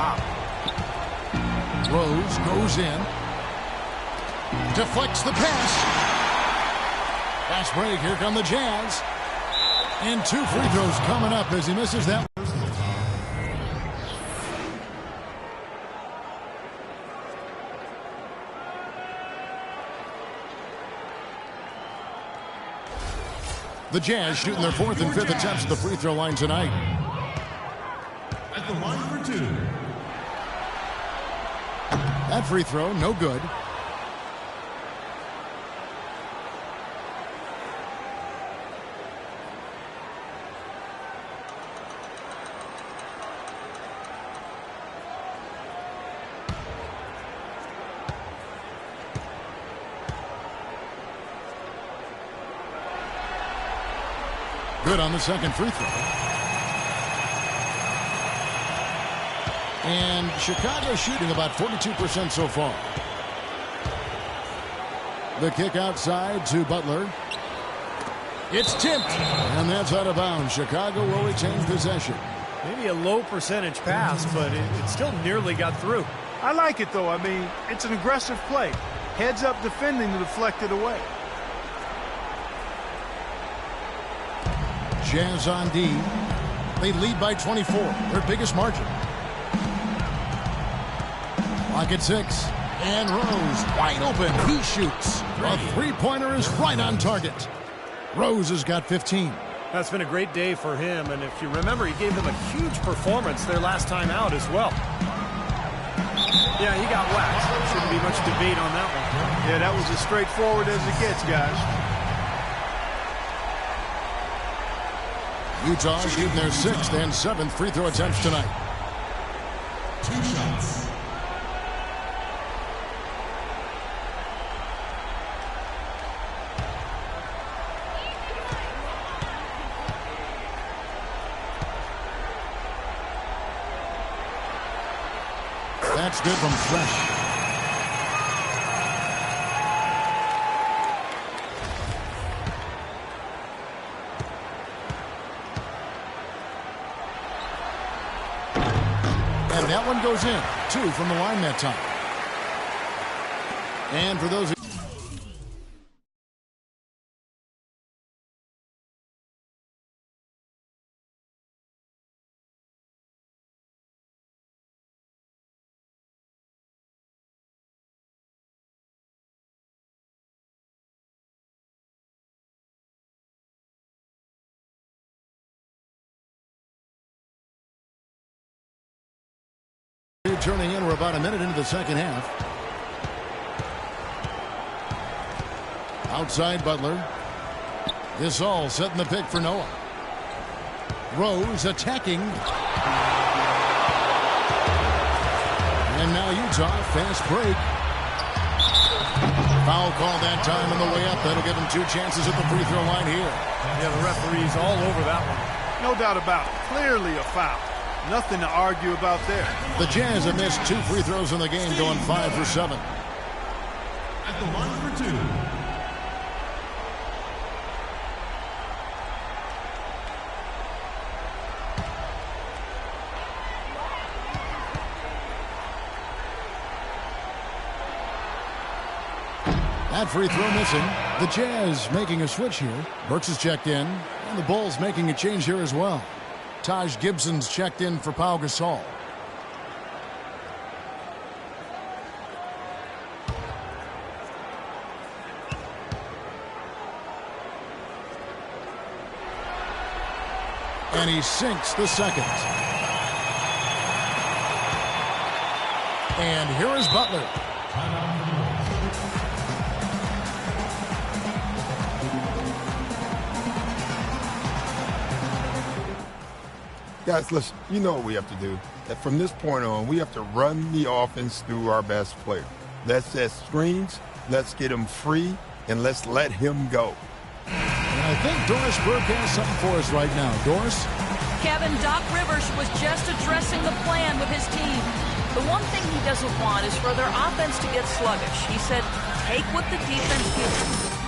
top. Rose goes in. Deflects the pass. Fast break. Here come the Jazz. And 2 free throws coming up as he misses that. The Jazz shooting their 4th and 5th attempts at the free throw line tonight. At the line for 2. That free throw, no good. Good on the second free throw. And Chicago shooting about 42% so far. The kick outside to Butler. It's tipped, and that's out of bounds. Chicago will retain possession. Maybe a low percentage pass, but it still nearly got through. I like it, though. I mean, it's an aggressive play. Heads up defending to deflect it away. Jazz on D. They lead by 24, their biggest margin. Clock at 6. And Rose wide open. He shoots. A three-pointer is right on target. Rose has got 15. That's been a great day for him, and if you remember, he gave them a huge performance their last time out as well. Yeah, he got waxed. Shouldn't be much debate on that one. Yeah, that was as straightforward as it gets, guys. Utah shooting their 6th and 7th free throw attempts tonight. 2 shots. That's good from Fresh. And that one goes in. 2 from the line that time. And for those turning in, we're about a minute into the second half. Outside Butler. This all setting the pick for Noah. Rose attacking. And now Utah, fast break. Foul call that time on the way up. That'll give him 2 chances at the free throw line here. Yeah, the referee's all over that one. No doubt about it. Clearly a foul. Nothing to argue about there. The Jazz have missed 2 free throws in the game, going 5 for 7. At the line for 2. That free throw missing. The Jazz making a switch here. Burks is checked in, and the Bulls making a change here as well. Taj Gibson's checked in for Pau Gasol. And he sinks the second. And here is Butler. Guys, listen, you know what we have to do. That from this point on, we have to run the offense through our best player. Let's set screens, let's get him free, and let's let him go. And I think Doris Burke has something for us right now. Doris? Kevin, Doc Rivers was just addressing the plan with his team. The one thing he doesn't want is for their offense to get sluggish. He said, take what the defense gives you.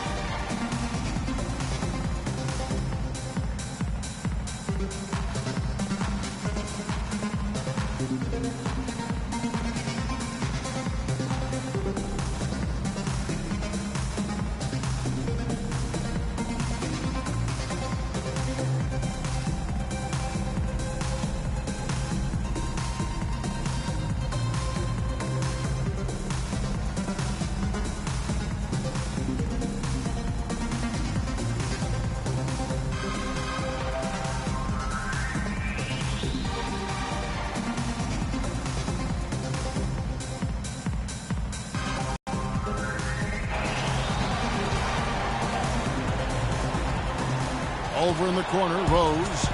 Over in the corner, Rose.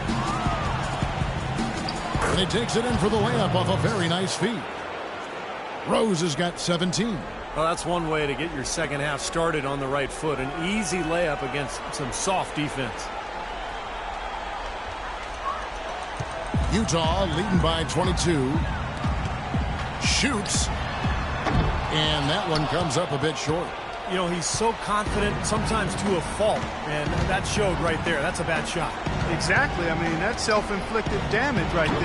And he takes it in for the layup off a very nice feed. Rose has got 17. Well, that's one way to get your second half started on the right foot. An easy layup against some soft defense. Utah leading by 22. Shoots. And that one comes up a bit short. You know, he's so confident, sometimes to a fault. And that showed right there. That's a bad shot. Exactly. I mean, that's self-inflicted damage right there.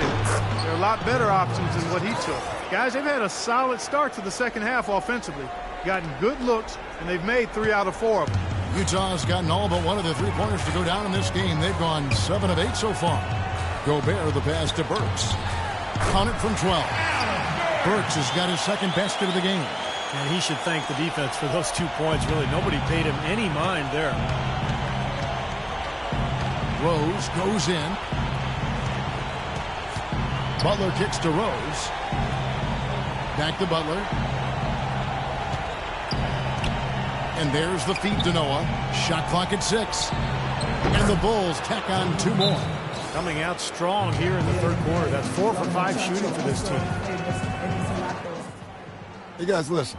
There are a lot better options than what he took. Guys, they've had a solid start to the second half offensively. Gotten good looks, and they've made 3 out of 4 of them. Utah's gotten all but one of the 3-pointers to go down in this game. They've gone 7 of 8 so far. Gobert the pass to Burks. Count it from 12. Burks has got his second basket of the game. And he should thank the defense for those 2 points. Really, nobody paid him any mind there. Rose goes in. Butler kicks to Rose. Back to Butler. And there's the feed to Noah. Shot clock at 6. And the Bulls tack on 2 more. Coming out strong here in the third quarter. That's 4 for 5 shooting for this team. Hey, guys, listen.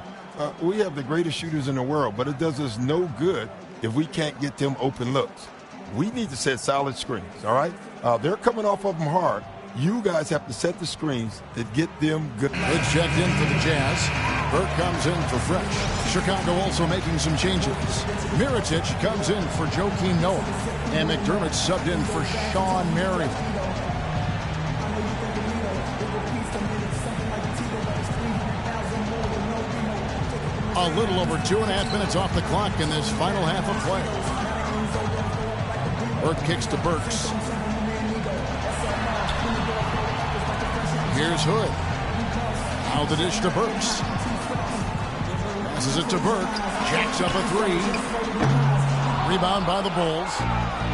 We have the greatest shooters in the world, but it does us no good if we can't get them open looks. We need to set solid screens, all right? They're coming off of them hard. You guys have to set the screens to get them good. Good checked in for the Jazz. Burke comes in for Fresh. Chicago also making some changes. Mirotic comes in for Joakim Noah. And McDermott subbed in for Sean Marion. A little over 2.5 minutes off the clock in this final half of play. Burke kicks to Burks. Here's Hood. Now the dish to Burks. Passes it to Burke. Jacks up a 3. Rebound by the Bulls.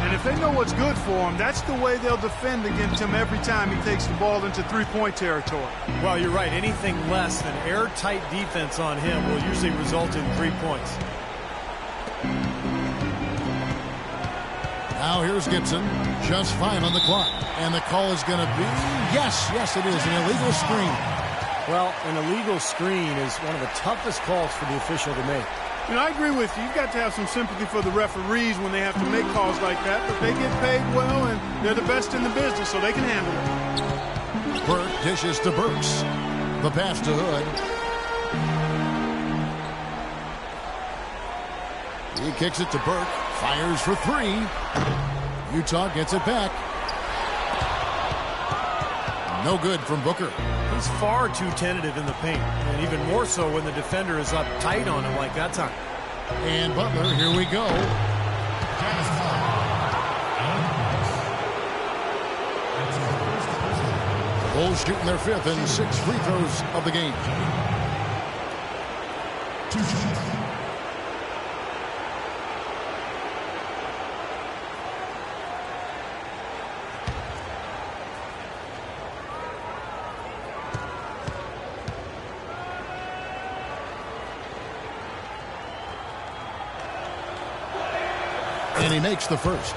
And if they know what's good for him, that's the way they'll defend against him every time he takes the ball into 3-point territory. Well, you're right. Anything less than airtight defense on him will usually result in 3 points. Now here's Gibson. Just 5 on the clock. And the call is going to be, yes, it is, an illegal screen. Well, an illegal screen is one of the toughest calls for the official to make. You know, I agree with you. You've got to have some sympathy for the referees when they have to make calls like that. But they get paid well, and they're the best in the business, so they can handle it. Burke dishes to Burks. The pass to Hood. He kicks it to Burke. Fires for 3. Utah gets it back. No good from Booker. He's far too tentative in the paint, and even more so when the defender is up tight on him like that time. And Butler, here we go. The Bulls shooting their 5th and 6 free throws of the game. 2 shots. And he makes the first.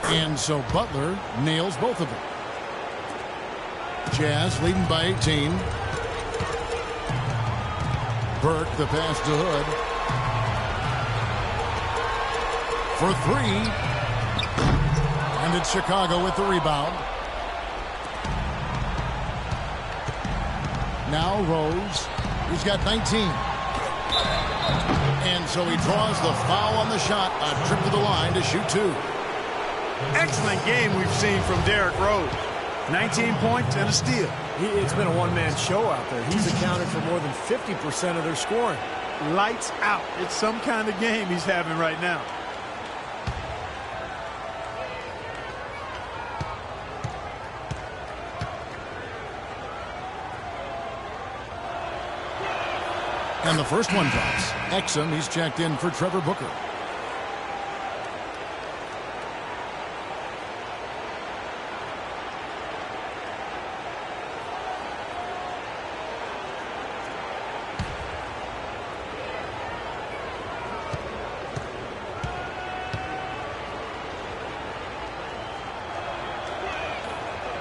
And so Butler nails both of them. Jazz leading by 18. Burke, the pass to Hood. For 3. And it's Chicago with the rebound. Now Rose. He's got 19. And so he draws the foul on the shot. A trip to the line to shoot 2. Excellent game we've seen from Derrick Rose. 19 points and a steal. It's been a one-man show out there. He's accounted for more than 50% of their scoring. Lights out. It's some kind of game he's having right now. And the first one drops. Exum, he's checked in for Trevor Booker.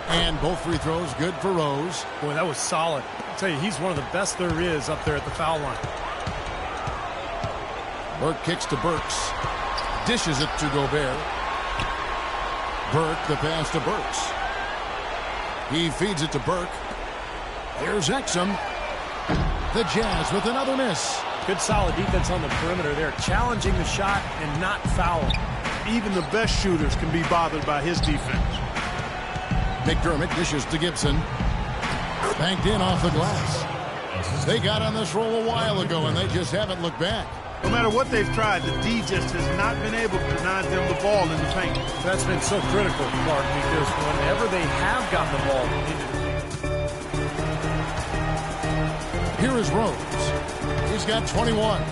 And both free throws good for Rose. Boy, that was solid. I'll tell you, he's one of the best there is up there at the foul line. Burke kicks to Burks. Dishes it to Gobert. Burke, the pass to Burks. He feeds it to Burke. Here's Exum. The Jazz with another miss. Good solid defense on the perimeter there, challenging the shot and not fouling. Even the best shooters can be bothered by his defense. McDermott dishes to Gibson. Banked in off the glass. They got on this roll a while ago, and they just haven't looked back. No matter what they've tried, the D just has not been able to deny them the ball in the paint. That's been so critical, Clark, because whenever they have gotten the ball into the paint. Here is Rose. He's got 21.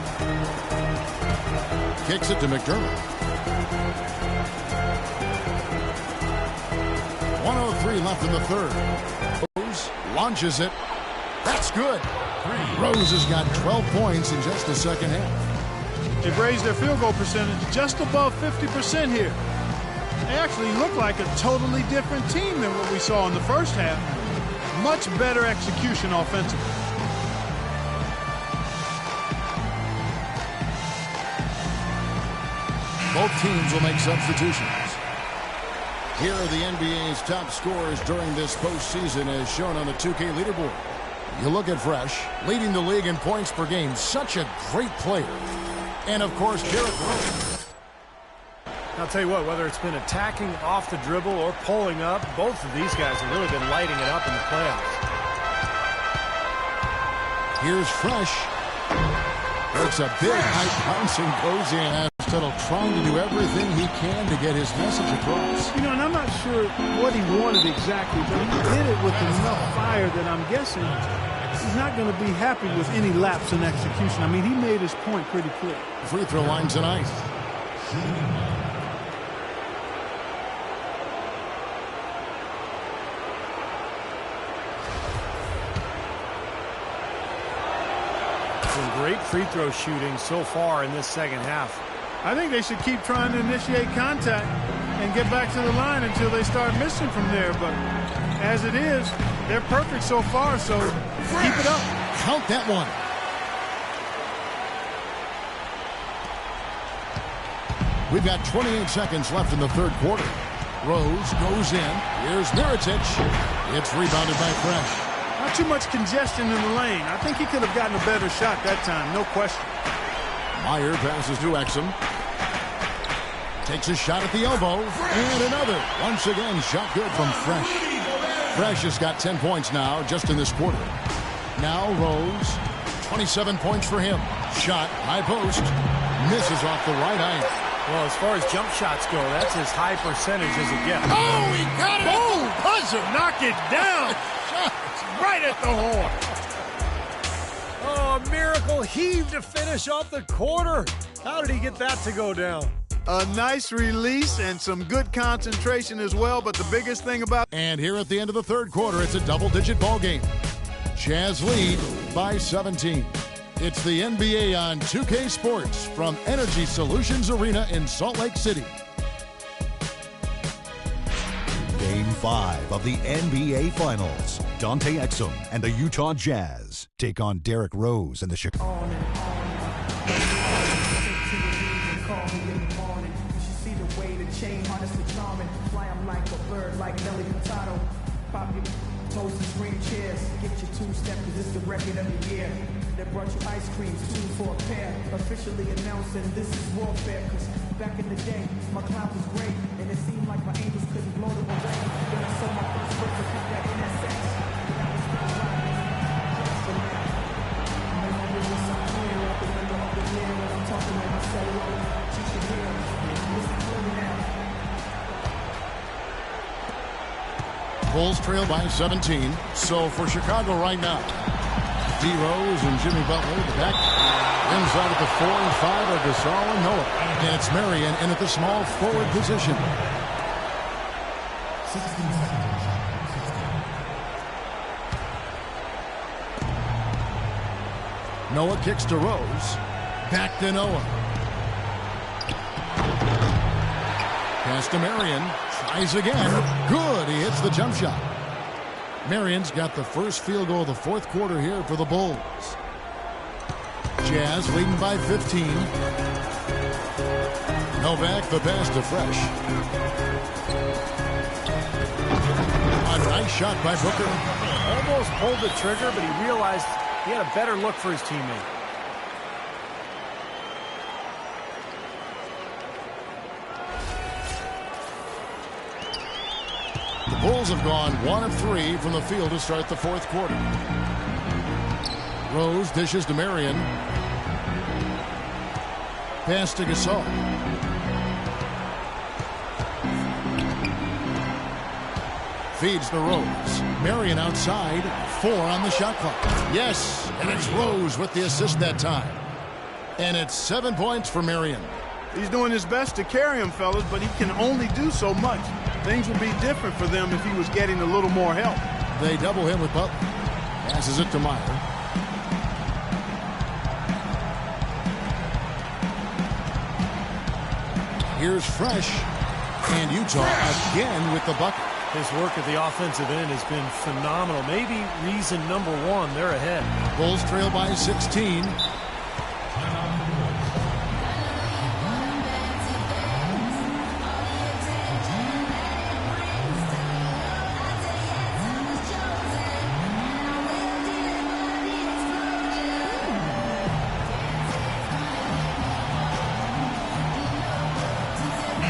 Kicks it to McDermott. 1:03 left in the third. Rose launches it. That's good. Rose has got 12 points in just the second half. They've raised their field goal percentage just above 50% here. They actually look like a totally different team than what we saw in the first half. Much better execution offensively. Both teams will make substitutions. Here are the NBA's top scorers during this postseason as shown on the 2K leaderboard. You look at Fresh, leading the league in points per game. Such a great player. And, of course, Derrick Rose. I'll tell you what, whether it's been attacking off the dribble or pulling up, both of these guys have really been lighting it up in the playoffs. Here's Fresh. It's a big high bounce and goes in. Tuttle trying to do everything he can to get his message across. You know, and I'm not sure what he wanted exactly, but he did it with enough fire that I'm guessing he's not going to be happy with any lapse in execution. I mean, he made his point pretty clear. Free throw line tonight. Some great free throw shooting so far in this second half. I think they should keep trying to initiate contact and get back to the line until they start missing from there. But as it is, they're perfect so far, so keep it up. Count that one. We've got 28 seconds left in the third quarter. Rose goes in. Here's Mirotic. It's rebounded by Fresh. Not too much congestion in the lane. I think he could have gotten a better shot that time, no question. Meyer passes to Exum. Takes a shot at the elbow. And another. Once again, shot good from Fresh. Fresh has got 10 points now just in this quarter. Now Rose. 27 points for him. Shot, high post. Misses off the right eye. Well, as far as jump shots go, that's as high percentage as it gets. Oh, he got it! Boom! Buzzer! Knock it down! Right at the horn. Oh, a miracle heave to finish off the quarter. How did he get that to go down? A nice release and some good concentration as well, but the biggest thing about... And here at the end of the third quarter, it's a double-digit ball game. Jazz lead by 17. It's the NBA on 2K Sports from Energy Solutions Arena in Salt Lake City. Game 5 of the NBA Finals. Dante Exum and the Utah Jazz take on Derrick Rose and the Chicago. That brought you ice cream, 2 for a pair. Officially announcing this is warfare. Cause back in the day, my cloud was great. And it seemed like my angels couldn't blow them away. Then I saw my first book to put that in that sex. And I was still riding. So now, no longer was so clear at the window of the mirror. When I'm talking with my solo, you should hear. Listen clearly now. Bulls trail by 17. So for Chicago right now, D. Rose and Jimmy Butler. The back inside at the 4 and 5 are Gasol and Noah. And it's Marion in at the small forward position. 16 seconds. 16. Noah kicks to Rose. Back to Noah. Pass to Marion. Tries again. Good. He hits the jump shot. Marion's got the first field goal of the fourth quarter here for the Bulls. Jazz leading by 15. Novak the pass to Fresh. A nice shot by Booker. Almost pulled the trigger, but he realized he had a better look for his teammate. The Bulls have gone 1 of 3 from the field to start the fourth quarter. Rose dishes to Marion. Pass to Gasol. Feeds to Rose. Marion outside. 4 on the shot clock. Yes, and it's Rose with the assist that time. And it's 7 points for Marion. He's doing his best to carry him, fellas, but he can only do so much. Things would be different for them if he was getting a little more help. They double him with Butler. Passes it to Meyer. Here's Fresh. And Utah again with the bucket. His work at the offensive end has been phenomenal. Maybe reason number one, they're ahead. Bulls trail by 16.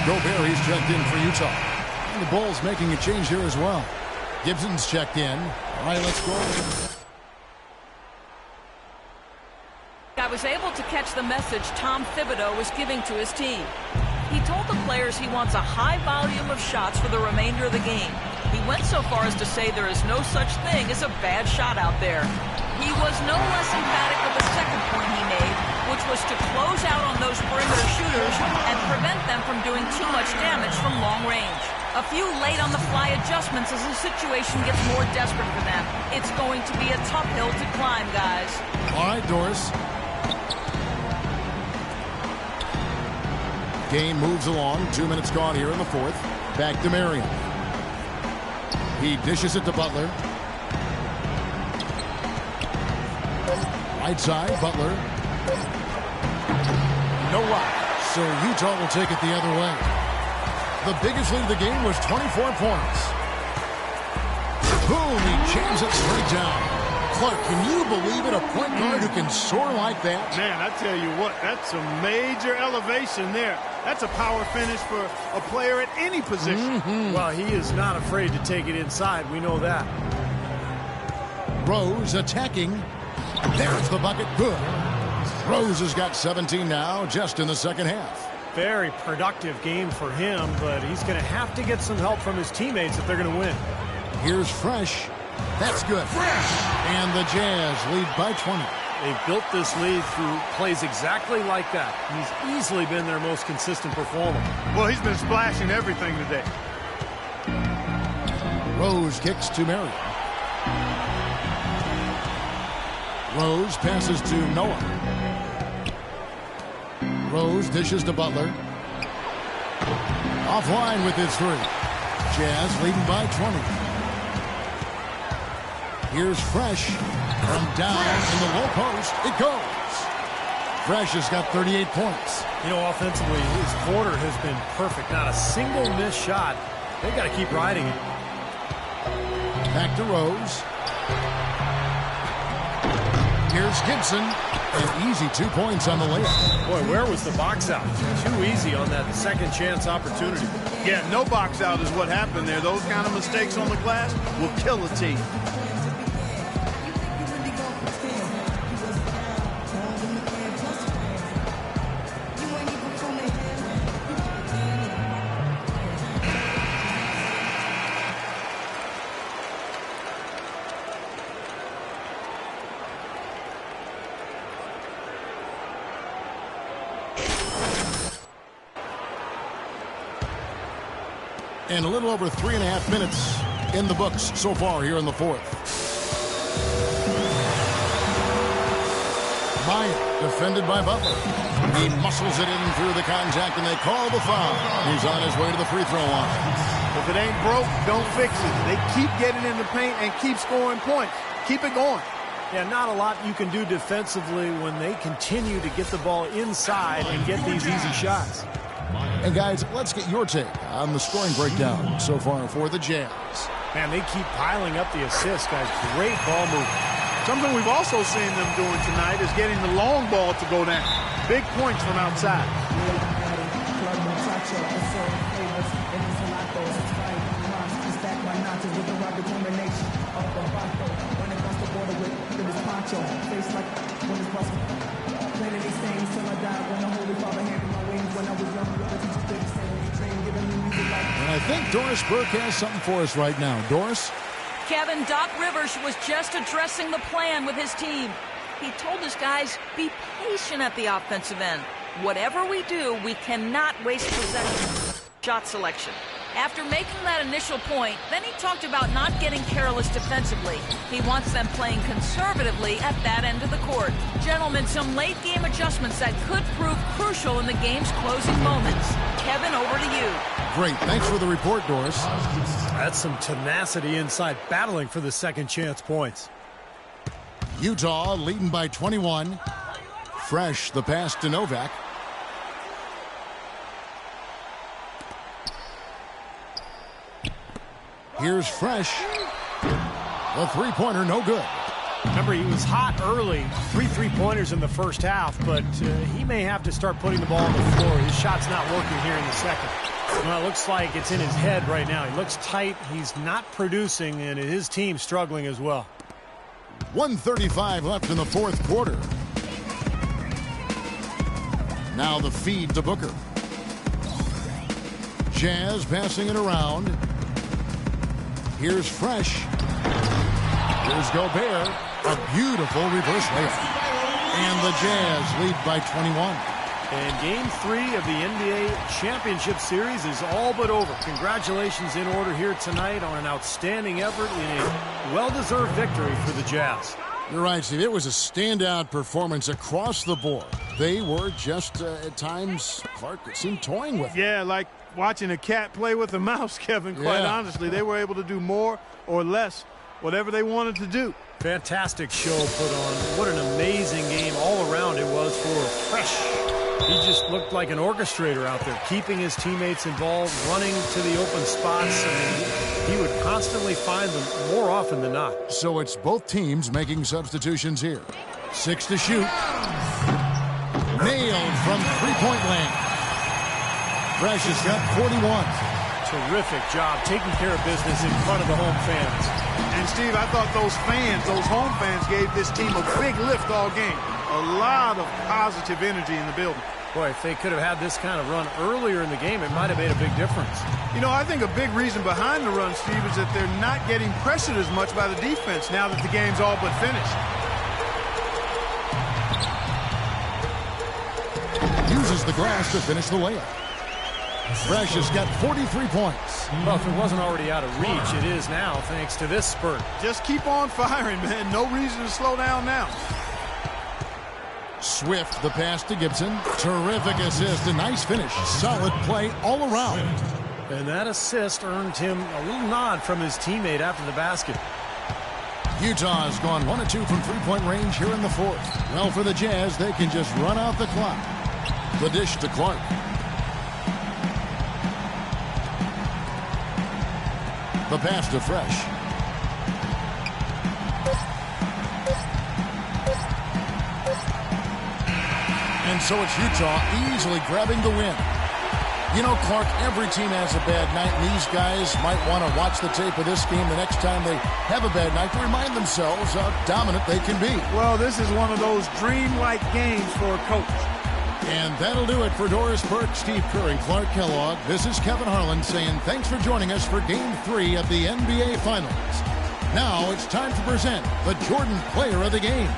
Gobert, he's checked in for Utah. And the Bulls making a change here as well. Gibson's checked in. All right, let's go. I was able to catch the message Tom Thibodeau was giving to his team. He told the players he wants a high volume of shots for the remainder of the game. He went so far as to say there is no such thing as a bad shot out there. He was no less emphatic with the second point he made, which was to close out on those perimeter shooters and prevent them from doing too much damage from long range. A few late-on-the-fly adjustments as the situation gets more desperate for them. It's going to be a tough hill to climb, guys. All right, Doris. Game moves along. 2 minutes gone here in the fourth. Back to Marion. He dishes it to Butler. Right side, Butler. No lock. So Utah will take it the other way. The biggest lead of the game was 24 points. Boom, he jams it straight down. Clark, can you believe it? A point guard who can soar like that? Man, I tell you what, that's a major elevation there. That's a power finish for a player at any position. Well, he is not afraid to take it inside. We know that. Rose attacking. There's the bucket. Good. Rose has got 17 now, just in the second half. Very productive game for him, but he's going to have to get some help from his teammates if they're going to win. Here's Fresh. That's good. Fresh! And the Jazz lead by 20. They've built this lead through plays exactly like that. He's easily been their most consistent performer. Well, he's been splashing everything today. Rose kicks to Marion. Rose passes to Noah. Rose dishes to Butler. Offline with his three. Jazz leading by 20. Here's Fresh. From down in the low post, it goes. Fresh has got 38 points. You know, offensively, his quarter has been perfect. Not a single missed shot. They've got to keep riding it. Back to Rose. Here's Gibson. An easy 2 points on the layup. Boy, where was the box out? Too easy on that second chance opportunity. Yeah, no box out is what happened there. Those kind of mistakes on the glass will kill a team. And a little over 3.5 minutes in the books so far here in the fourth. Bryant, defended by Butler. He muscles it in through the contact, and they call the foul. He's on his way to the free throw line. If it ain't broke, don't fix it. They keep getting in the paint and keep scoring points. Keep it going. Yeah, not a lot you can do defensively when they continue to get the ball inside and get these easy shots. And guys, let's get your take on the scoring breakdown so far for the Jazz. Man, they keep piling up the assists, guys. Great ball movement. Something we've also seen them doing tonight is getting the long ball to go down. Big points from outside. And I think Doris Burke has something for us right now. Doris? Kevin, Doc Rivers was just addressing the plan with his team. He told his guys, be patient at the offensive end. Whatever we do, we cannot waste possession. Shot selection. After making that initial point, then he talked about not getting careless defensively. He wants them playing conservatively at that end of the court. Gentlemen, some late-game adjustments that could prove crucial in the game's closing moments. Kevin, over to you. Great. Thanks for the report, Doris. That's some tenacity inside, battling for the second chance points. Utah leading by 21. Fresh, the pass to Novak. Here's Fresh. The three-pointer, no good. Remember, he was hot early. 3 3-pointers in the first half, but he may have to start putting the ball on the floor. His shot's not working here in the second. Well, it looks like it's in his head right now. He looks tight. He's not producing, and his team's struggling as well. 1:35 left in the fourth quarter. Now the feed to Booker. Jazz passing it around. Here's Fresh. Here's Gobert. A beautiful reverse layup. And the Jazz lead by 21. And Game 3 of the NBA Championship Series is all but over. Congratulations in order here tonight on an outstanding effort in a well-deserved victory for the Jazz. You're right, Steve. It was a standout performance across the board. They were just, at times, Clark, it seemed toying with it. Yeah, like watching a cat play with a mouse, Kevin, quite honestly. They were able to do more or less, whatever they wanted to do. Fantastic show put on. What an amazing game all around it was for Fresh. He just looked like an orchestrator out there, keeping his teammates involved, running to the open spots. I mean, he would constantly find them more often than not. So it's both teams making substitutions here. 6 to shoot. Nailed from three-point land. Fresh has got 41. Terrific job taking care of business in front of the home fans. And, Steve, I thought those fans, those home fans, gave this team a big lift all game. A lot of positive energy in the building. Boy, if they could have had this kind of run earlier in the game, it might have made a big difference. You know, I think a big reason behind the run, Steve, is that they're not getting pressured as much by the defense now that the game's all but finished. Uses the glass to finish the layup. Fresh has got 43 points. Well, if it wasn't already out of reach, it is now, thanks to this spurt. Just keep on firing, man. No reason to slow down now. Swift, the pass to Gibson. Terrific assist, a nice finish. Solid play all around. And that assist earned him a little nod from his teammate after the basket. Utah has gone 1 of 2 from three-point range here in the fourth. Well, for the Jazz, they can just run out the clock. The dish to Clark. The pass to Fresh. And so it's Utah easily grabbing the win. You know, Clark, every team has a bad night, and these guys might want to watch the tape of this game the next time they have a bad night to remind themselves how dominant they can be. Well, this is one of those dreamlike games for a coach. And that'll do it for Doris Burke, Steve Kerr, and Clark Kellogg. This is Kevin Harlan saying thanks for joining us for Game 3 of the NBA Finals. Now it's time to present the Jordan Player of the Game.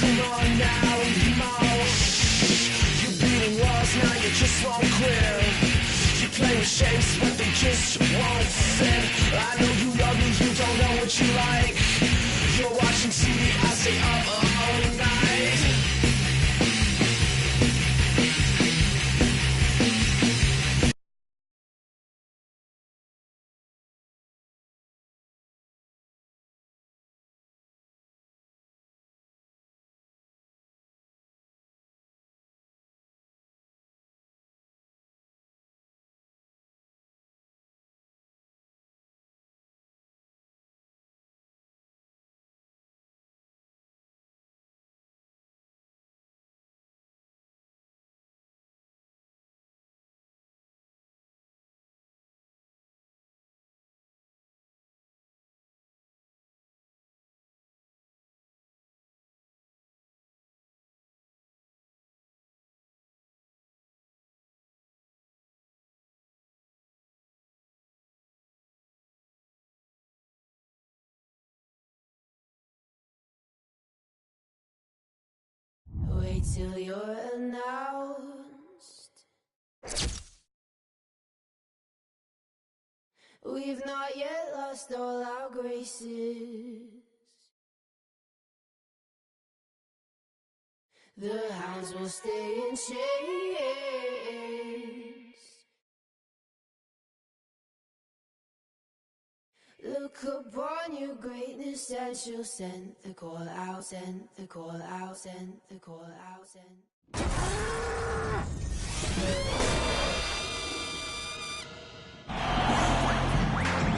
Come on now, come on. You beating walls, now you just won't quit. You play with shapes, but they just won't fit. I know you love me, you don't know what you like. You're watching TV, I stay up all night. Wait till you're announced. We've not yet lost all our graces. The hounds will stay in chains. Look upon your greatness and she'll send the call out, send the call out, send the call out, send.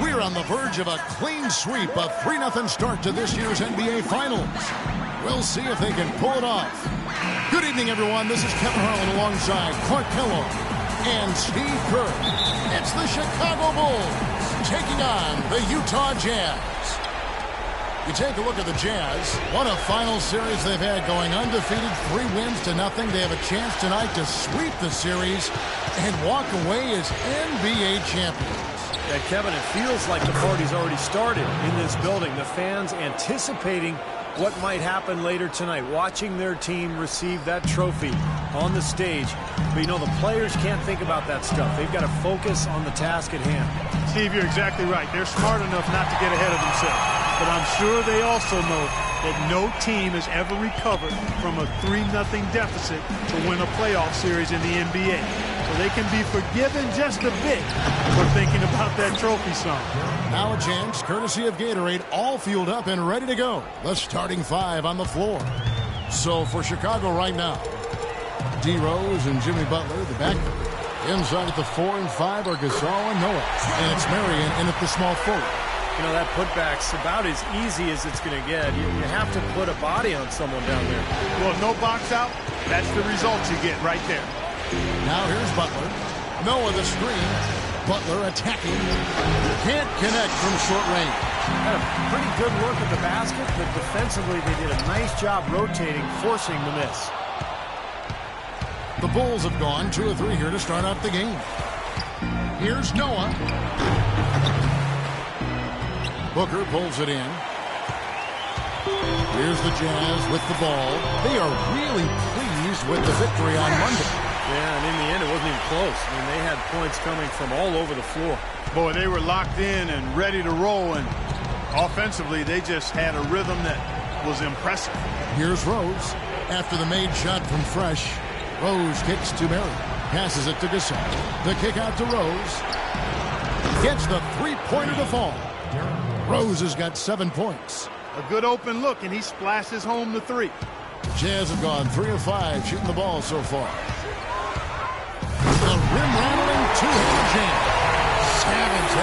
We're on the verge of a clean sweep, a 3-0 start to this year's NBA Finals. We'll see if they can pull it off. Good evening, everyone. This is Kevin Harlan alongside Clark Kellogg and Steve Kerr. It's the Chicago Bulls taking on the Utah Jazz. You take a look at the Jazz. What a final series they've had, going undefeated, 3 wins to nothing. They have a chance tonight to sweep the series and walk away as NBA champions. Yeah, Kevin, it feels like the party's already started in this building. The fans anticipating what might happen later tonight, watching their team receive that trophy on the stage. But, you know, the players can't think about that stuff. They've got to focus on the task at hand. Steve, you're exactly right. They're smart enough not to get ahead of themselves. But I'm sure they also know that no team has ever recovered from a 3-0 deficit to win a playoff series in the NBA. So they can be forgiven just a bit for thinking about that trophy song. Now a chance, courtesy of Gatorade, all fueled up and ready to go. The starting 5 on the floor. So for Chicago right now, D. Rose and Jimmy Butler, the backcourt. Inside at the 4 and 5 are Gasol and Noah. And it's Marion in at the small forward. You know, that putback's about as easy as it's going to get. You have to put a body on someone down there. Well, no box out, that's the result you get right there. Now here's Butler. Noah the screen. Butler attacking. Can't connect from short range. Had a pretty good look at the basket, but defensively they did a nice job rotating, forcing the miss. The Bulls have gone 2 of 3 here to start out the game. Here's Noah. Booker pulls it in. Here's the Jazz with the ball. They are really pleased with the victory on Monday. Yeah, and in the end, it wasn't even close. I mean, they had points coming from all over the floor. Boy, they were locked in and ready to roll, and offensively, they just had a rhythm that was impressive. Here's Rose. After the made shot from Fresh, Rose kicks to Mary. Passes it to Gasol. The kick out to Rose. Gets the three-pointer to fall. Rose has got 7 points. A good open look, and he splashes home the 3. Jazz have gone 3 of 5 shooting the ball so far. The rim-rattling two-handed jam. Savage,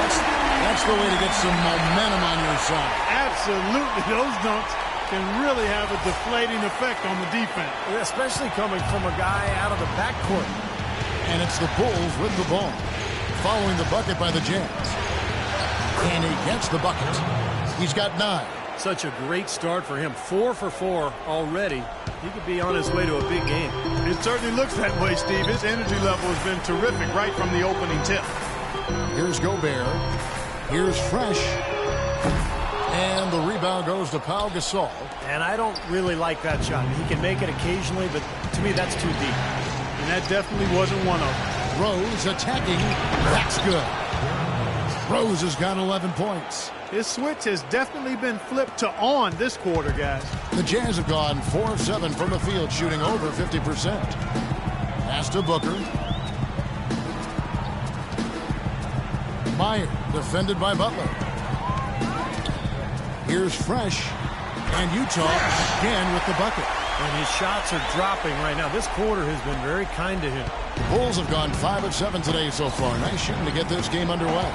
that's the way to get some momentum on your side. Absolutely. Those dunks can really have a deflating effect on the defense. Especially coming from a guy out of the backcourt. And it's the Bulls with the ball. Following the bucket by the Jazz. And he gets the bucket. He's got 9. Such a great start for him. 4 for 4 already. He could be on his way to a big game. It certainly looks that way, Steve. His energy level has been terrific right from the opening tip. Here's Gobert. Here's Fresh. And the rebound now goes to Pau Gasol. And I don't really like that shot. He can make it occasionally, but to me, that's too deep. And that definitely wasn't one of them. Rose attacking. That's good. Rose has got 11 points. His switch has definitely been flipped to on this quarter, guys. The Jazz have gone 4 of 7 from the field, shooting over 50%. Pass to Booker. Meyer, defended by Butler. Here's Fresh. And Utah again with the bucket. And his shots are dropping right now. This quarter has been very kind to him. The Bulls have gone 5 of 7 today so far. Nice shooting to get this game underway.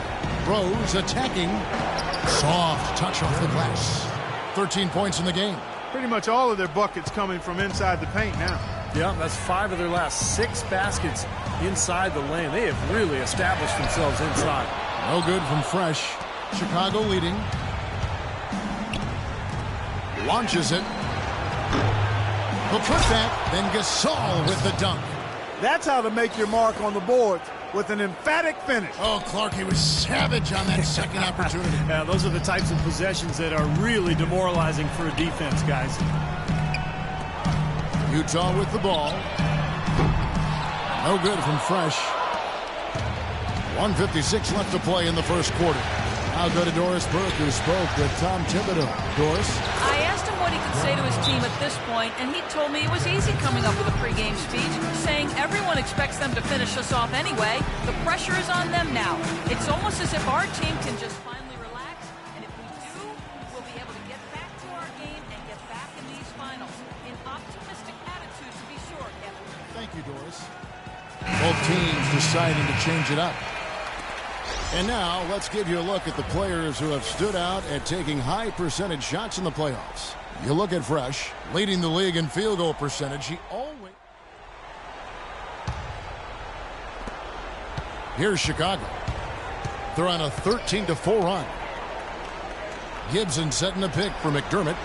Rose attacking. Soft touch off the glass. 13 points in the game. Pretty much all of their buckets coming from inside the paint now. Yeah, that's 5 of their last 6 baskets inside the lane. They have really established themselves inside. No good from Fresh. Chicago leading. Launches it. The putback, then Gasol with the dunk. That's how to make your mark on the board, with an emphatic finish. Oh, Clark, he was savage on that second opportunity. Yeah, those are the types of possessions that are really demoralizing for a defense, guys. Utah with the ball. No good from Fresh. 1:56 left to play in the first quarter. I'll go to Doris Burke, who spoke with Tom Thibodeau. Doris? I asked him what he could say to his team at this point, and he told me it was easy coming up with a pregame speech, saying everyone expects them to finish us off anyway. The pressure is on them now. It's almost as if our team can just finally relax, and if we do, we'll be able to get back to our game and get back in these finals. An optimistic attitude, to be sure, Kevin. Thank you, Doris. Both teams deciding to change it up. And now, let's give you a look at the players who have stood out at taking high percentage shots in the playoffs. You look at Fresh, leading the league in field goal percentage. He always... Here's Chicago. They're on a 13-4 run. Gibson setting a pick for McDermott.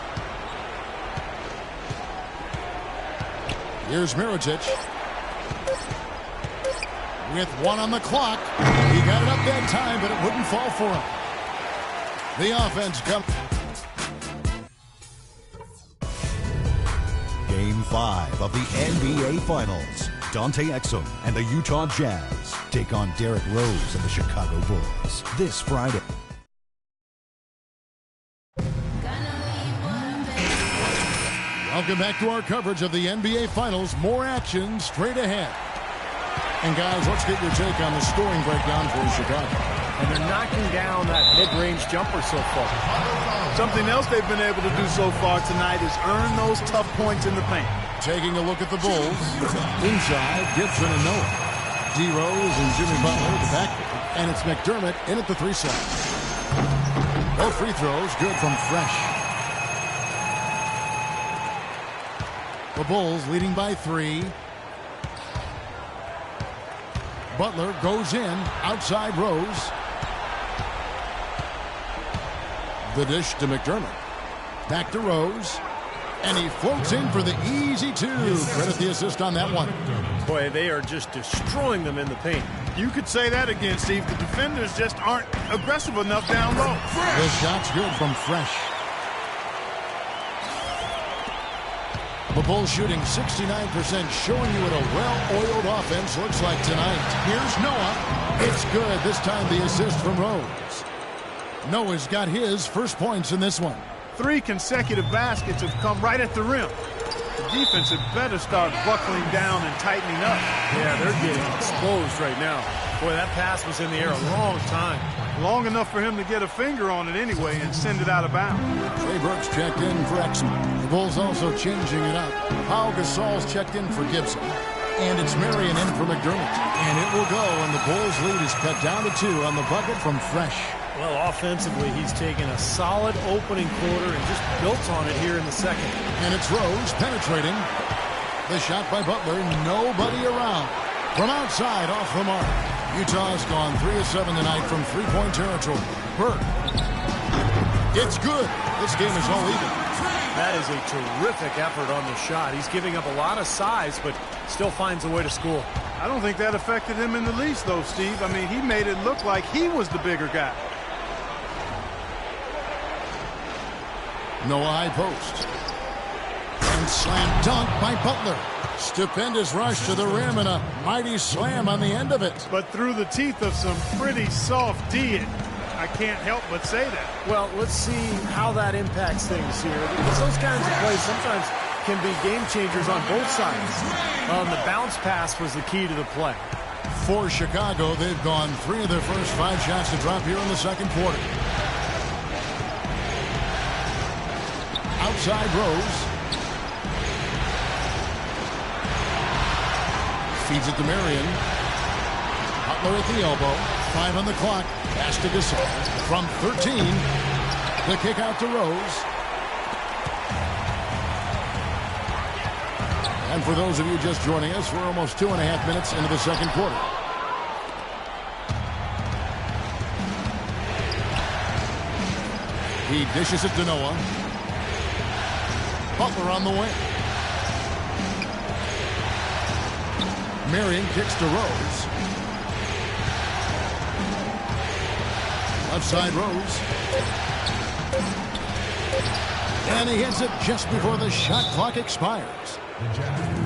Here's Mirotic. With 1 on the clock. He got it up that time, but it wouldn't fall for him. The offense comes. Game 5 of the NBA Finals. Dante Exum and the Utah Jazz take on Derrick Rose and the Chicago Bulls this Friday. Welcome back to our coverage of the NBA Finals. More action straight ahead. And guys, let's get your take on the scoring breakdown for Chicago. And they're knocking down that mid-range jumper so far. Something else they've been able to do so far tonight is earn those tough points in the paint. Taking a look at the Bulls. Inside, Gibson and Noah. D. Rose and Jimmy Butler at the backcourt. And it's McDermott in at the 3 slot. Both free throws good from Fresh. The Bulls leading by 3. Butler goes in, outside Rose. The dish to McDermott. Back to Rose. And he floats in for the easy 2. Credit the assist on that one. Boy, they are just destroying them in the paint. You could say that again, Steve. The defenders just aren't aggressive enough down low. The shot's good from Fresh. The Bulls shooting 69%, showing you what a well-oiled offense looks like tonight. Here's Noah. It's good. This time the assist from Rose. Noah's got his first points in this one. 3 consecutive baskets have come right at the rim. The defense had better start buckling down and tightening up. Yeah, they're getting exposed right now. Boy, that pass was in the air a long time. Long enough for him to get a finger on it anyway and send it out of bounds. Trey Burks checked in for Exum. The Bulls also changing it up. Pau Gasol's checked in for Gibson. And it's Marion in for McDermott. And it will go, and the Bulls' lead is cut down to 2 on the bucket from Fresh. Well, offensively, he's taken a solid opening quarter and just built on it here in the second. And it's Rose penetrating. The shot by Butler, nobody around. From outside, off the mark. Utah's gone 3 of 7 tonight from 3-point territory. Burke. It's good. This game is all even. That is a terrific effort on the shot. He's giving up a lot of size, but still finds a way to score. I don't think that affected him in the least, though, Steve. I mean, he made it look like he was the bigger guy. No high post. And slam dunk by Butler. Stupendous rush to the rim and a mighty slam on the end of it. But through the teeth of some pretty soft D. I can't help but say that. Well, let's see how that impacts things here. Because those kinds of plays sometimes can be game changers on both sides. The bounce pass was the key to the play. For Chicago, they've gone 3 of their first 5 shots to drop here in the second quarter. Outside Rose. Feeds it to Marion. Butler at the elbow. 5 on the clock. Pass to Gasol. From 13. The kick out to Rose. And for those of you just joining us, we're almost 2.5 minutes into the second quarter. He dishes it to Noah. Butler on the wing. Marion kicks to Rose. Left side Rose. And he hits it just before the shot clock expires.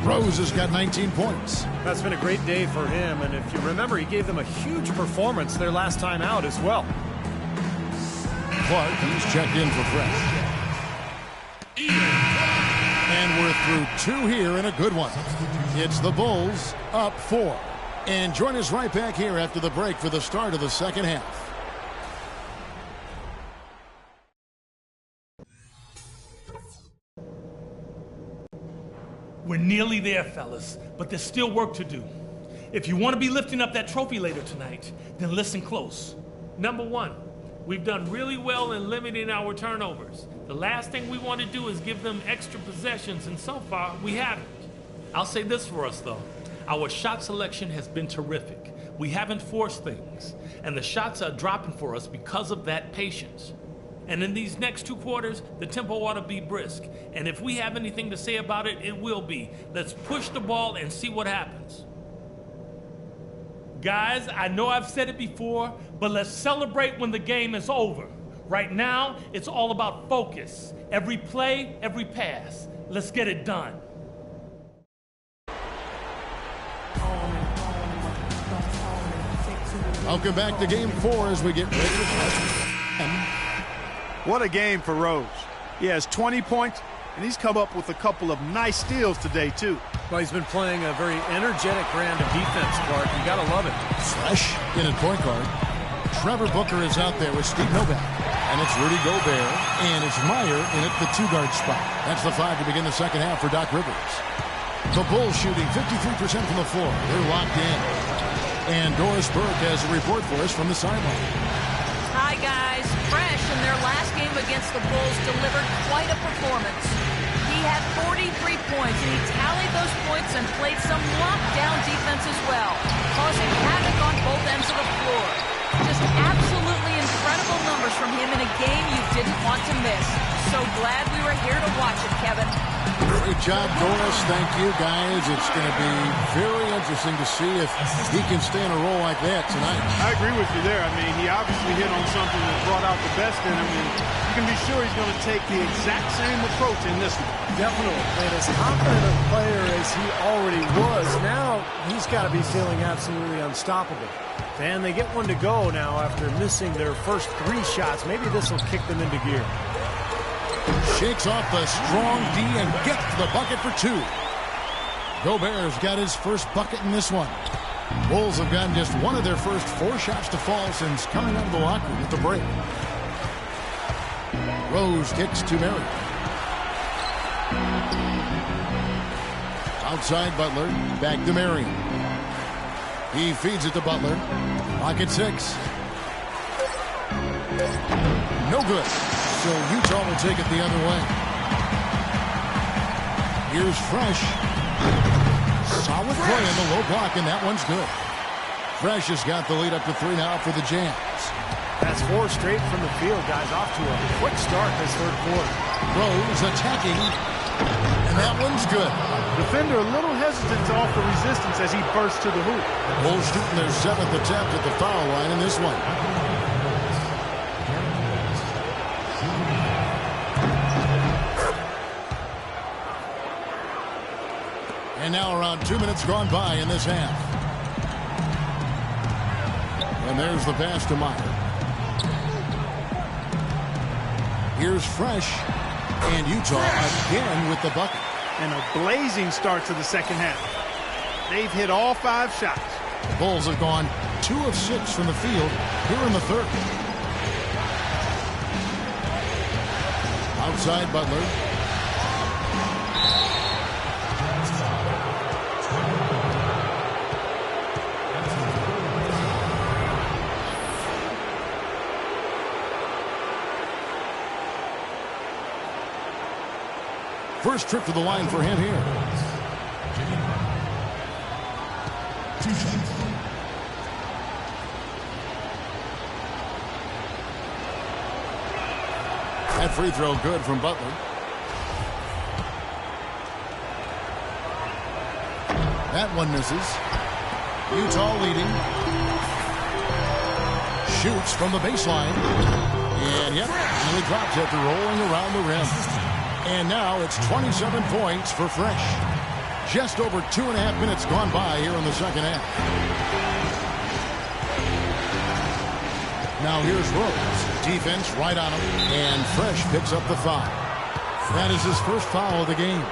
Rose has got 19 points. That's been a great day for him, and if you remember, he gave them a huge performance their last time out as well. Clark, he's checked in for Fresh. And we're through 2 here and a good one. It's the Bulls up 4. And join us right back here after the break for the start of the second half. We're nearly there, fellas, but there's still work to do. If you want to be lifting up that trophy later tonight, then listen close. Number 1, we've done really well in limiting our turnovers. The last thing we want to do is give them extra possessions, and so far, we haven't. I'll say this for us, though. Our shot selection has been terrific. We haven't forced things, and the shots are dropping for us because of that patience. And in these next 2 quarters, the tempo ought to be brisk. And if we have anything to say about it, it will be. Let's push the ball and see what happens. Guys, I know I've said it before, but let's celebrate when the game is over. Right now, it's all about focus. Every play, every pass. Let's get it done. Welcome back to Game 4 as we get ready to start. What a game for Rose. He has 20 points, and he's come up with a couple of nice steals today, too. Well, he's been playing a very energetic brand of defense, Clark. You got to love it. Fresh in at point guard. Trevor Booker is out there with Steve Novak. And it's Rudy Gobert, and it's Meyer in at the 2-guard spot. That's the 5 to begin the second half for Doc Rivers. The Bulls shooting 53% from the floor. They're locked in. And Doris Burke has a report for us from the sideline. Hi, guys. Fresh in their last game against the Bulls delivered quite a performance. He had 43 points, and he tallied those points and played some lockdown defense as well, causing havoc on both ends of the floor. Just absolutely incredible numbers from him in a game you didn't want to miss. So glad we were here to watch it, Kevin. Great job, Doris. Thank you, guys. It's going to be very interesting to see if he can stay in a role like that tonight. I agree with you there. I mean, he obviously hit on something that brought out the best in him, and you can be sure he's going to take the exact same approach in this one. Definitely. And as confident a player as he already was, now he's got to be feeling absolutely unstoppable. And they get one to go now after missing their first 3 shots. Maybe this will kick them into gear. Shakes off the strong D and gets the bucket for 2. Gobert's got his first bucket in this one. Bulls have gotten just one of their first 4 shots to fall since coming out of the locker room at the break. Rose kicks to Mary. Outside Butler, back to Mary. He feeds it to Butler. Pocket 6. No good. So Utah will take it the other way. Here's Fresh. Solid play in the low block, and that one's good. Fresh has got the lead up to 3 now for the Jazz. That's 4 straight from the field, guys. Off to a quick start this third quarter. Rose attacking, and that one's good. Defender a little hesitant to offer resistance as he bursts to the hoop. Bulls shooting their 7th attempt at the foul line in this one. And now around 2 minutes gone by in this half. And there's the pass to Meyer. Here's Fresh. And Utah again with the bucket. And a blazing start to the second half. They've hit all 5 shots. The Bulls have gone 2 of 6 from the field here in the third. Outside Butler. First trip to the line for him here. That free throw good from Butler. That one misses. Utah leading. Shoots from the baseline. And yep, he drops after rolling around the rim. And now it's 27 points for Fresh. Just over 2.5 minutes gone by here in the second half. Now here's Rose. Defense right on him. And Fresh picks up the foul. That is his first foul of the game.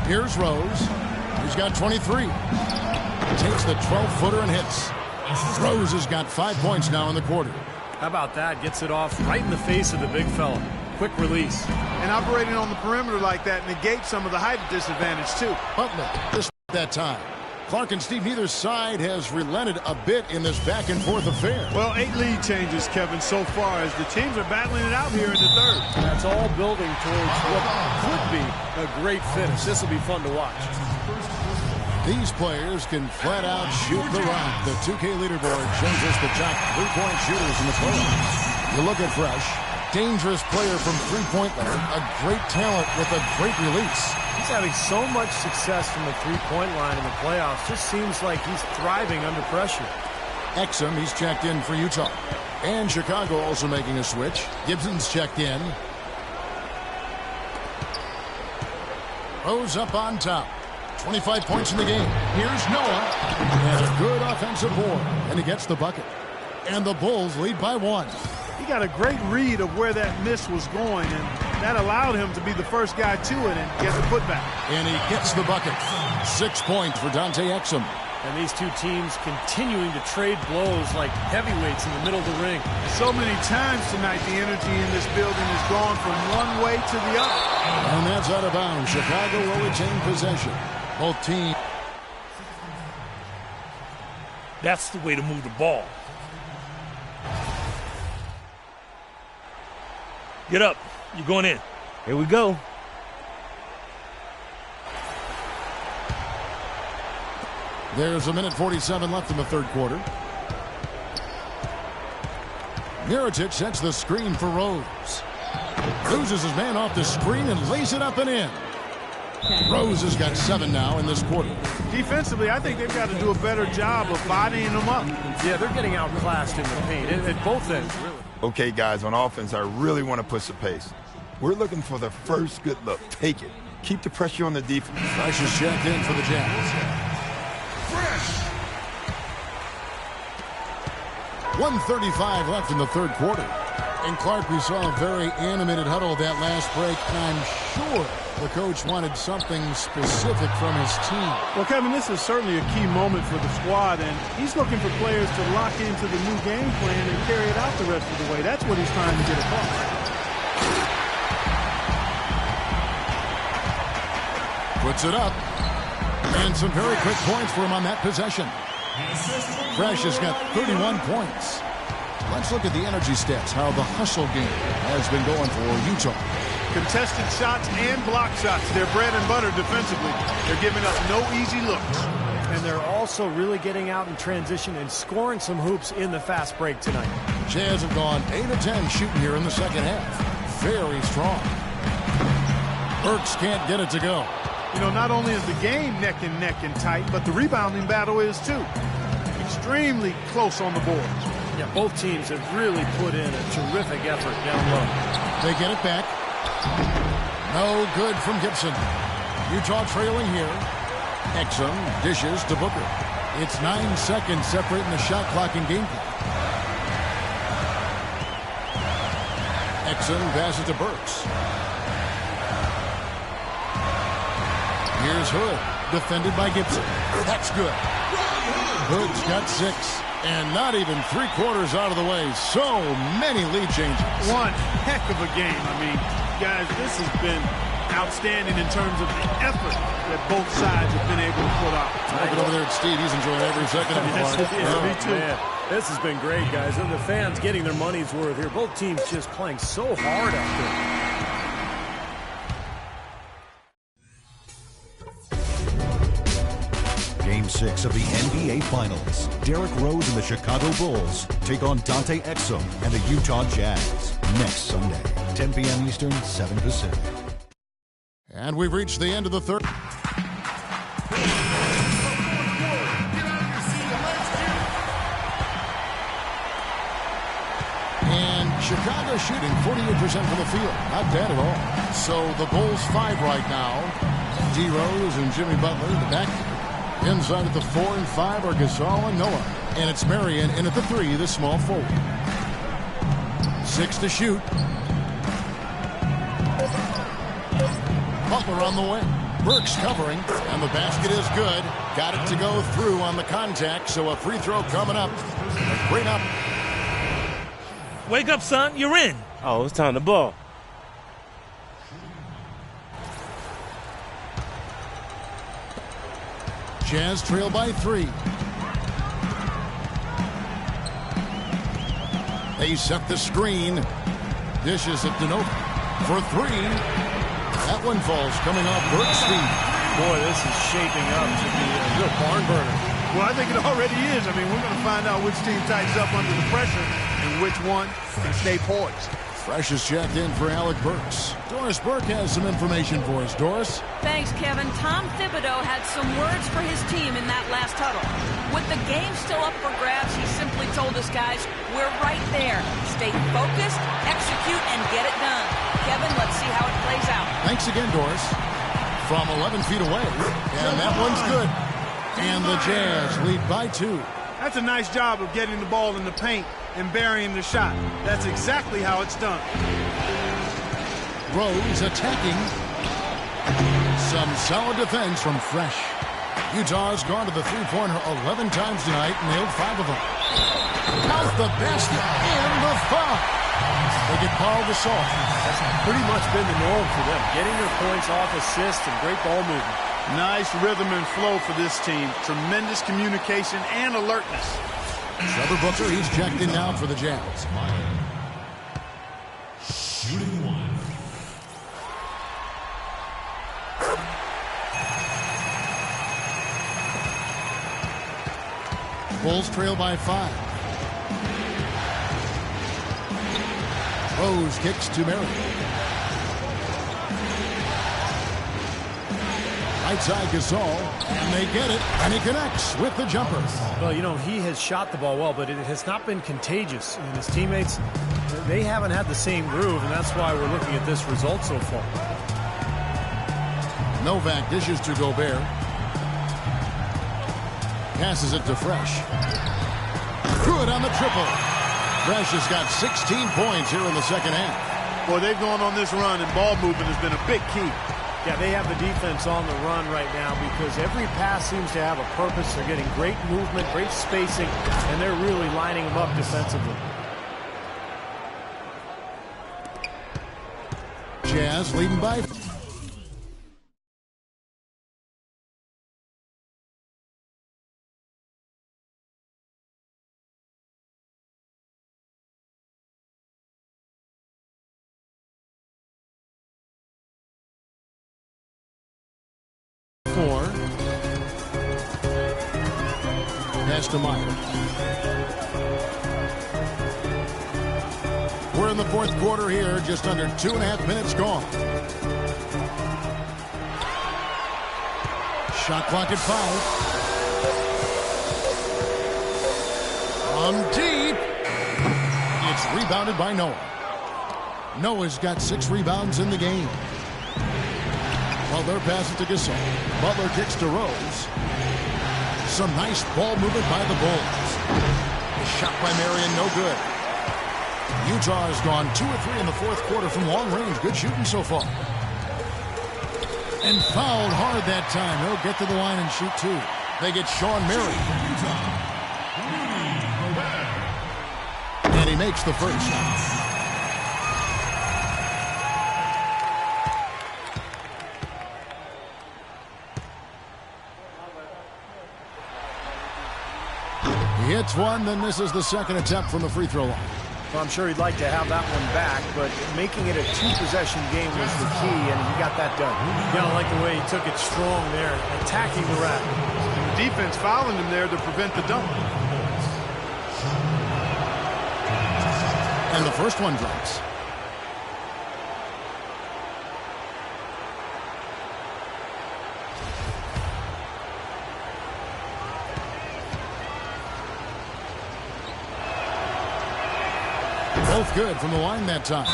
Here's Rose. He's got 23. Takes the 12-footer and hits. Rose has got 5 points now in the quarter. How about that? Gets it off right in the face of the big fella. Quick release. And operating on the perimeter like that negates some of the height disadvantage, too. Butler just that time. Clark and Steve, neither side has relented a bit in this back-and-forth affair. Well, 8 lead changes, Kevin, so far as the teams are battling it out here in the third. That's all building towards what could be a great finish. This will be fun to watch. These players can flat out shoot the rock. The 2K leaderboard shows us the top three-point shooters in the playoffs. You look at Fresh, dangerous player from three-point land, a great talent with a great release. He's having so much success from the three-point line in the playoffs. Just seems like he's thriving under pressure. Exum, he's checked in for Utah. And Chicago also making a switch. Gibson's checked in. Rose up on top. 25 points in the game. Here's Noah. And a good offensive board. And he gets the bucket. And the Bulls lead by 1. He got a great read of where that miss was going, and that allowed him to be the first guy to it and get the putback. And he gets the bucket. 6 points for Dante Exum. And these two teams continuing to trade blows like heavyweights in the middle of the ring. So many times tonight, the energy in this building has gone from one way to the other. And that's out of bounds. Chicago will retain possession. Both teams. That's the way to move the ball. Get up. You're going in. Here we go. There's 1:47 left in the third quarter. Mirotic sets the screen for Rose. Loses his man off the screen and lays it up and in. Rose has got 7 now in this quarter. Defensively, I think they've got to do a better job of bodying them up. Yeah, they're getting outclassed in the paint at both ends, really. Okay, guys, on offense, I really want to push the pace. We're looking for the first good look. Take it. Keep the pressure on the defense. Fresh is checked in for the Jazz. 1:35 left in the third quarter. And Clark, we saw a very animated huddle that last break. I'm sure the coach wanted something specific from his team. Well, Kevin, this is certainly a key moment for the squad, and he's looking for players to lock into the new game plan and carry it out the rest of the way. That's what he's trying to get across. Puts it up. And some very quick points for him on that possession. Fresh has got 31 points. Let's look at the energy stats, how the hustle game has been going for Utah. Contested shots and block shots. They're bread and butter defensively. They're giving up no easy looks. And they're also really getting out in transition and scoring some hoops in the fast break tonight. Jazz have gone 8 of 10 shooting here in the second half. Very strong. Burks can't get it to go. You know, not only is the game neck and tight, but the rebounding battle is too. Extremely close on the board. Yeah, both teams have really put in a terrific effort down low. They get it back. No good from Gibson. Utah trailing here. Exum dishes to Booker. It's 9 seconds separating the shot clock and game clock. Exum passes to Burks. Here's Hood, defended by Gibson. That's good. Hood's got 6, and not even 3/4 out of the way. So many lead changes. One heck of a game. I mean, guys, this has been outstanding in terms of the effort that both sides have been able to put out. Looking over there at Steve, he's enjoying every second of it. Me too. Man, this has been great, guys. And the fans getting their money's worth here. Both teams just playing so hard out there. Game 6 of the NBA Finals. Derrick Rose and the Chicago Bulls take on Dante Exum and the Utah Jazz next Sunday, 10 p.m. Eastern, 7 Pacific. And we've reached the end of the third. And Chicago shooting 48% from the field. Not bad at all. So the Bulls 5 right now. D. Rose and Jimmy Butler in the back. Inside at the 4 and 5 are Gasol and Noah. And it's Marion in at the 3, the small forward. 6 to shoot. Butler on the way. Burks covering, and the basket is good. Got it to go through on the contact, so a free throw coming up. Bring up. Wake up, son. You're in. Oh, it's time to ball. Jazz trail by 3. They set the screen. Dishes it to Nova for 3. That one falls coming off Burke's feet. Boy, this is shaping up to be a real barn burner. Well, I think it already is. I mean, we're going to find out which team tightens up under the pressure and which one can stay poised. Fresh is checked in for Alec Burks. Doris Burke has some information for us. Doris? Thanks, Kevin. Tom Thibodeau had some words for his team in that last huddle. With the game still up for grabs, he simply told us guys, we're right there. Stay focused, execute, and get it done. Kevin, let's see how it plays out. Thanks again, Doris. From 11 feet away, and that one's good. And the Jazz lead by 2. That's a nice job of getting the ball in the paint and burying the shot. That's exactly how it's done. Rose attacking. Some solid defense from Fresh. Utah's gone to the three-pointer 11 times tonight, nailed 5 of them. Count the basket and the foul. They get Paul Gasol. That's pretty much been the norm for them, getting their points off assists and great ball movement. Nice rhythm and flow for this team. Tremendous communication and alertness. Trevor Booker, he's checked in now for the Jazz. Shooting 1. Bulls trail by 5. Rose kicks to Marion. Right side Gasol, and they get it, and he connects with the jumper. Well, you know, he has shot the ball well, but it has not been contagious. And his teammates, they haven't had the same groove, and that's why we're looking at this result so far. Novak dishes to Gobert. Passes it to Fresh. Good on the triple. Fresh has got 16 points here in the second half. Boy, they've gone on this run, and ball movement has been a big key. Yeah, they have the defense on the run right now because every pass seems to have a purpose. They're getting great movement, great spacing, and they're really lining them up defensively. Jazz leading by 4. Pass to Meyer. We're in the fourth quarter here, just under 2.5 minutes gone. Shot clock at 5. On deep. It's rebounded by Noah. Noah's got 6 rebounds in the game. Butler passes to Gasol. Butler kicks to Rose. Some nice ball movement by the Bulls. A shot by Marion, no good. Utah has gone 2 of 3 in the fourth quarter from long range. Good shooting so far. And fouled hard that time. He'll get to the line and shoot 2. They get Sean Marion. And he makes the first. He hits one, then misses the second attempt from the free throw line. Well, I'm sure he'd like to have that one back, but making it a 2-possession game was the key, and he got that done. Yeah, I like the way he took it strong there, attacking the rack. And the defense fouling him there to prevent the dunk. And the first one drops. Both good from the line that time.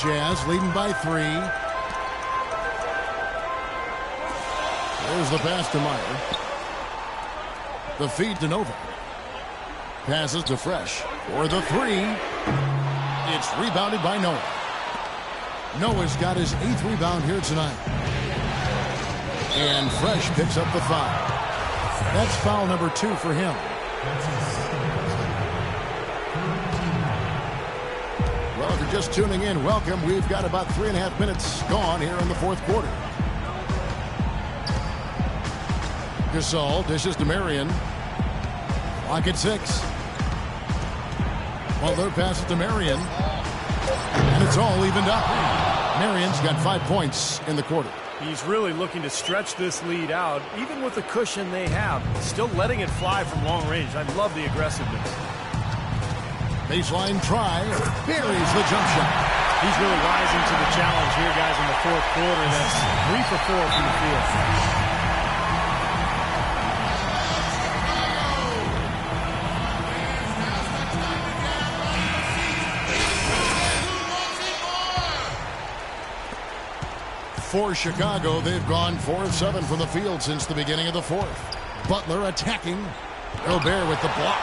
Jazz leading by 3. There's the pass to Meyer. The feed to Novak. Passes to Fresh for the 3. It's rebounded by Noah. Noah's got his 8th rebound here tonight. And Fresh picks up the foul. That's foul number 2 for him. Well, if you're just tuning in, welcome. We've got about 3.5 minutes gone here in the fourth quarter. Gasol dishes to Marion. Clock at 6. Butler passes to Marion. And it's all evened up. Marion's got 5 points in the quarter. He's really looking to stretch this lead out, even with the cushion they have. Still letting it fly from long range. I love the aggressiveness. Baseline try. Buries the jump shot. He's really rising to the challenge here, guys, in the fourth quarter. That's 3 for 4 from the field. For Chicago, they've gone 4 of 7 from the field since the beginning of the fourth. Butler attacking. Gobert with the block.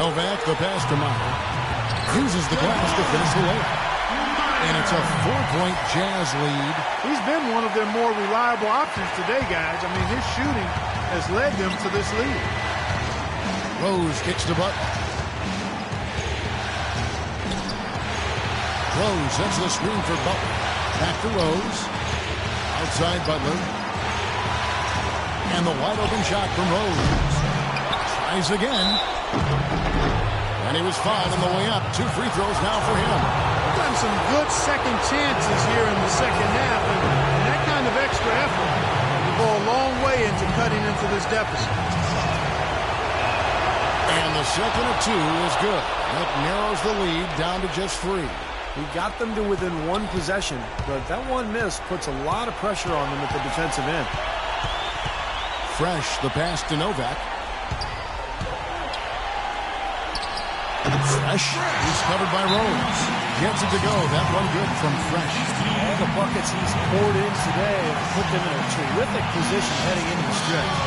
Novak, the pass to Meyer. Uses the glass to finish the layup. And it's a 4-point Jazz lead. He's been one of their more reliable options today, guys. I mean, his shooting has led them to this lead. Rose kicks to Butler. Rose sets the screen for Butler. Back to Rose. Outside Butler. And the wide open shot from Rose. Tries again. And he was fouled on the way up. 2 free throws now for him. He's gotten some good second chances here in the second half. And that kind of extra effort will go a long way into cutting into this deficit. And the second of 2 is good. That narrows the lead down to just 3. He got them to within 1 possession, but that one miss puts a lot of pressure on them at the defensive end. Fresh, the pass to Novak. Fresh, he's covered by Rose. Gets it to go. That one good from Fresh. All the buckets he's poured in today have put them in a terrific position heading into the stretch.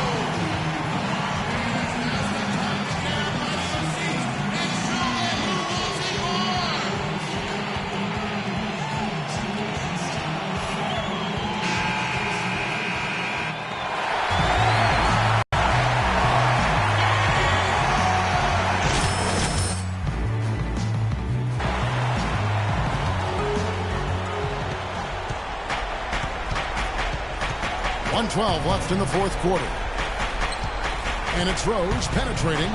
.12 left in the fourth quarter. And it's Rose penetrating.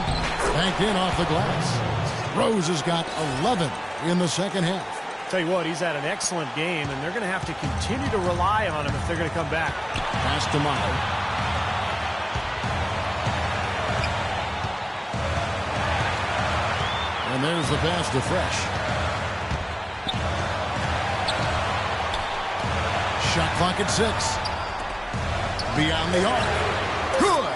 Banked in off the glass. Rose has got 11 in the second half. Tell you what, he's had an excellent game, and they're going to have to continue to rely on him if they're going to come back. Pass to Meyer. And there's the pass to Fresh. Shot clock at 6. Beyond the arc. Good.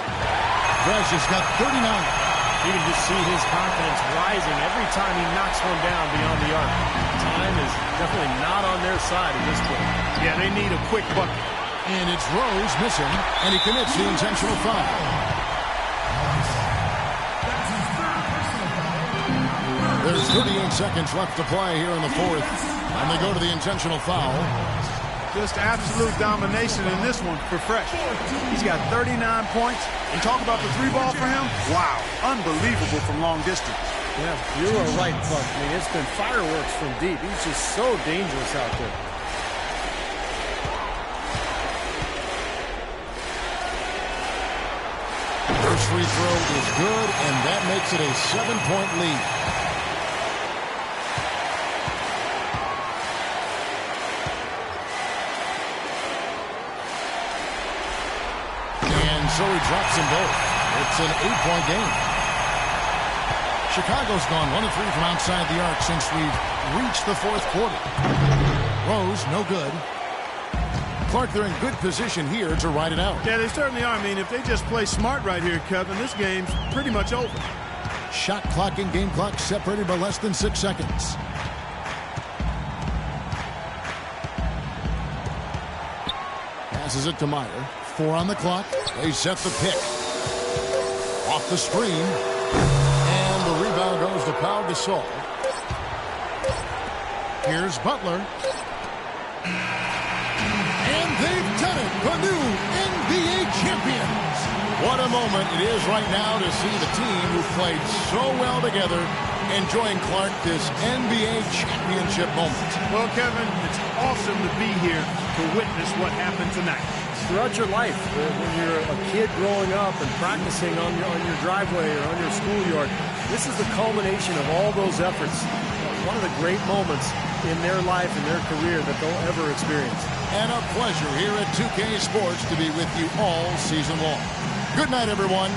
Fresh has got 39. You can just see his confidence rising every time he knocks one down beyond the arc. Time is definitely not on their side at this point. Yeah, they need a quick bucket. And it's Rose missing, and he commits the intentional foul. There's 38 seconds left to play here in the fourth, and they go to the intentional foul. Just absolute domination in this one for Fresh. He's got 39 points. And talk about the three ball for him. Wow, unbelievable from long distance. Yeah, you are right, Buck. I mean, it's been fireworks from deep. He's just so dangerous out there. First free throw is good, and that makes it a 7-point lead. So he drops them both. It's an 8-point game. Chicago's gone 1 of 3 from outside the arc since we've reached the fourth quarter. Rose, no good. Clark, they're in good position here to ride it out. Yeah, they certainly are. I mean, if they just play smart right here, Kevin, this game's pretty much over. Shot clock and game clock separated by less than 6 seconds. Passes it to Meyer. 4 on the clock. They set the pick. Off the screen. And the rebound goes to Pau Gasol. Here's Butler. And they've done it. The new NBA champions. What a moment it is right now to see the team who played so well together enjoying, Clark, this NBA championship moment. Well, Kevin, it's awesome to be here to witness what happened tonight. Throughout your life, when you're a kid growing up and practicing on your driveway or on your schoolyard, this is the culmination of all those efforts. One of the great moments in their life and their career that they'll ever experience. And a pleasure here at 2K Sports to be with you all season long. Good night, everyone.